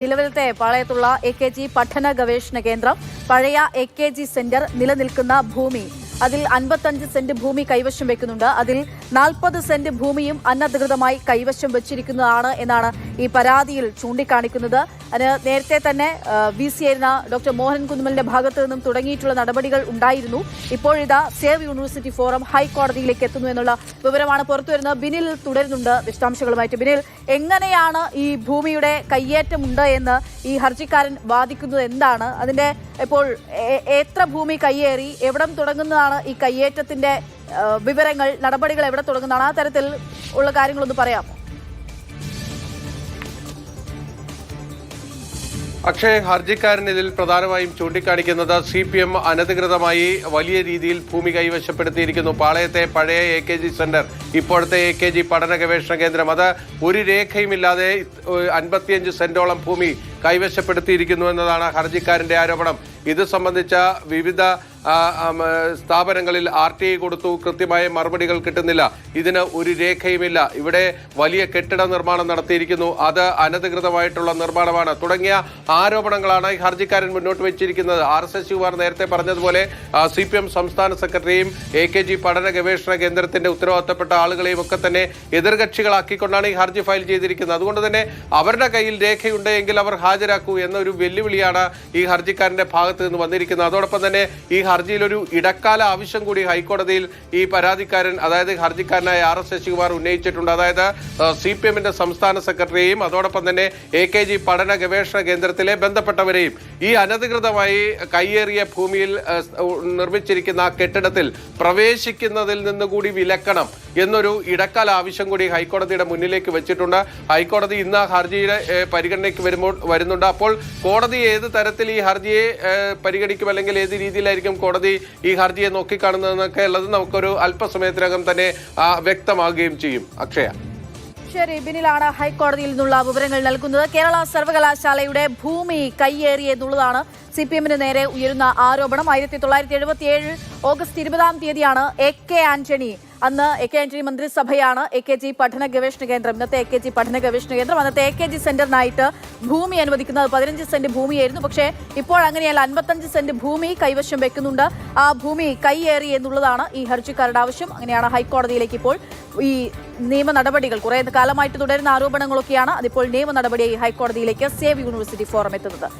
നിലവിലത്തെ പാളയത്തുള്ള AKG പഠന ഗവേഷണ കേന്ദ്രം പഴയ AKG സെന്റർ നിലനിൽക്കുന്ന ഭൂമി അതിൽ 55 സെന്റ് ഭൂമി കൈവശം വെക്കുന്നുണ്ട്. അതിൽ 40 സെന്റ് ഭൂമിയും അനധികൃതമായി കൈവശം വെച്ചിരിക്കുന്നതാണ് എന്നാണ് ഈ പരാതിയിൽ ചൂണ്ടിക്കാണിക്കുന്നത്. അതിന് നേരത്തെ തന്നെ VC ആയിരുന്ന ഡോക്ടർ മോഹൻ കുന്നുമലിന്റെ ഭാഗത്തു നിന്നും തുടങ്ങിയിട്ടുള്ള നടപടികൾ ഉണ്ടായിരുന്നു. ഇപ്പോഴിതാ സേവ് യൂണിവേഴ്സിറ്റി ഫോറം ഹൈക്കോടതിയിലേക്ക് എത്തുന്നു എന്നുള്ള വിവരമാണ് പുറത്തുവരുന്നത്. ബിനിൽ തുടരുന്നുണ്ട് വിശദാംശങ്ങളുമായിട്ട്. ബിനിൽ, എങ്ങനെയാണ് ഈ ഭൂമിയുടെ കയ്യേറ്റമുണ്ട് എന്ന് ഈ ഹർജിക്കാരൻ വാദിക്കുന്നത്? എന്താണ് അതിന്റെ ഇപ്പോൾ എത്ര ഭൂമി കയ്യേറി, എവിടം തുടങ്ങുന്നതാണ് ഈ കയ്യേറ്റത്തിന്റെ വിവരങ്ങൾ, നടപടികൾ എവിടെ തുടങ്ങുന്നതാണ്? ആ തരത്തിൽ ഉള്ള കാര്യങ്ങളൊന്ന് പറയാമോ? അക്ഷയ്, ഹർജിക്കാരൻ ഇതിൽ പ്രധാനമായും ചൂണ്ടിക്കാണിക്കുന്നത് CPM അനധികൃതമായി വലിയ രീതിയിൽ ഭൂമി കൈവശപ്പെടുത്തിയിരിക്കുന്നു. പാളയത്തെ പഴയ AKG സെന്റർ, ഇപ്പോഴത്തെ AKG പഠന ഗവേഷണ കേന്ദ്രം, അത് ഒരു രേഖയുമില്ലാതെ 55 സെന്റോളം ഭൂമി കൈവശപ്പെടുത്തിയിരിക്കുന്നു എന്നതാണ് ഹർജിക്കാരന്റെ ആരോപണം. ഇത് സംബന്ധിച്ച വിവിധ സ്ഥാപനങ്ങളിൽ RTI കൊടുത്തു, കൃത്യമായ മറുപടികൾ കിട്ടുന്നില്ല. ഇതിന് ഒരു രേഖയുമില്ല. ഇവിടെ വലിയ കെട്ടിട നിർമ്മാണം നടത്തിയിരിക്കുന്നു, അത് അനധികൃതമായിട്ടുള്ള നിർമ്മാണമാണ് തുടങ്ങിയ ആരോപണങ്ങളാണ് ഈ ഹർജിക്കാരൻ മുന്നോട്ട് വെച്ചിരിക്കുന്നത്. RSS ശിവകുമാർ നേരത്തെ പറഞ്ഞതുപോലെ CPM സംസ്ഥാന സെക്രട്ടറിയും AKG പഠന ഗവേഷണ കേന്ദ്രത്തിന്റെ ഉത്തരവാദിത്തപ്പെട്ട ആളുകളെയും ഒക്കെ തന്നെ എതിർകക്ഷികളാക്കിക്കൊണ്ടാണ് ഈ ഹർജി ഫയൽ ചെയ്തിരിക്കുന്നത്. അതുകൊണ്ട് തന്നെ അവരുടെ കയ്യിൽ രേഖയുണ്ടെങ്കിൽ അവർ ഹാജരാക്കൂ എന്നൊരു വെല്ലുവിളിയാണ് ഈ ഹർജിക്കാരന്റെ ഭാഗത്ത് നിന്ന് വന്നിരിക്കുന്നത്. അതോടൊപ്പം തന്നെ ഈ ഹർജിയിൽ ഒരു ഇടക്കാല ആവശ്യം കൂടി ഹൈക്കോടതിയിൽ ഈ പരാതിക്കാരൻ, അതായത് ഹർജിക്കാരനായ RSS ശിവകുമാർ ഉന്നയിച്ചിട്ടുണ്ട്. അതായത് CPMന്റെ സംസ്ഥാന സെക്രട്ടറിയെയും അതോടൊപ്പം തന്നെ AKG പഠന ഗവേഷണ കേന്ദ്രത്തിലെ ബന്ധപ്പെട്ടവരെയും ഈ അനധികൃതമായി കയ്യേറിയ ഭൂമിയിൽ നിർമ്മിച്ചിരിക്കുന്ന ആ കെട്ടിടത്തിൽ പ്രവേശിക്കുന്നതിൽ നിന്നുകൂടി വിലക്കണം എന്നൊരു ഇടക്കാല ആവശ്യം കൂടി ഹൈക്കോടതിയുടെ മുന്നിലേക്ക് വെച്ചിട്ടുണ്ട്. ഹൈക്കോടതി ഇന്ന് ഹർജിയുടെ പരിഗണനയ്ക്ക് വരുന്നുണ്ട്. അപ്പോൾ കോടതി ഏത് തരത്തിൽ ഈ ഹർജിയെ പരിഗണിക്കും, അല്ലെങ്കിൽ ഏത് രീതിയിലായിരിക്കും കോടതി ഈ ഹർജിയെ നോക്കിക്കാണുന്നതെന്നൊക്കെ ഉള്ളത് നമുക്കൊരു അല്പസമയത്തിനകം തന്നെ വ്യക്തമാകുകയും ചെയ്യും. അക്ഷയ. ശരി, ബിനിലാണ് ഹൈക്കോടതിയിൽ നിന്നുള്ള വിവരങ്ങൾ നൽകുന്നത്. കേരള സർവകലാശാലയുടെ ഭൂമി കയ്യേറി എന്നുള്ളതാണ് CPMന് നേരെ ഉയരുന്ന ആരോപണം. 1977 ഓഗസ്റ്റ് 20 AK ആന്റണി, അന്ന് AK ആന്റണി മന്ത്രിസഭയാണ് AKG പഠന ഗവേഷണ കേന്ദ്രം, ഇന്നത്തെ AKG പഠന ഗവേഷണ കേന്ദ്രം, അന്നത്തെ AKG സെന്ററിനായിട്ട് ഭൂമി അനുവദിക്കുന്നത് 15 സെന്റ് ഭൂമിയായിരുന്നു. പക്ഷേ ഇപ്പോൾ അങ്ങനെയല്ല, 55 സെന്റ് ഭൂമി കൈവശം വെക്കുന്നുണ്ട്. ആ ഭൂമി കൈയേറി എന്നുള്ളതാണ് ഈ ഹർജിക്കാരുടെ ആവശ്യം. അങ്ങനെയാണ് ഹൈക്കോടതിയിലേക്ക് ഇപ്പോൾ ഈ നിയമ നടപടികൾ, കുറെ കാലമായിട്ട് തുടരുന്ന ആരോപണങ്ങളൊക്കെയാണ്, അതിപ്പോൾ നിയമ നടപടിയായി ഹൈക്കോടതിയിലേക്ക് സേവ് യൂണിവേഴ്സിറ്റി ഫോറം എത്തുന്നത്.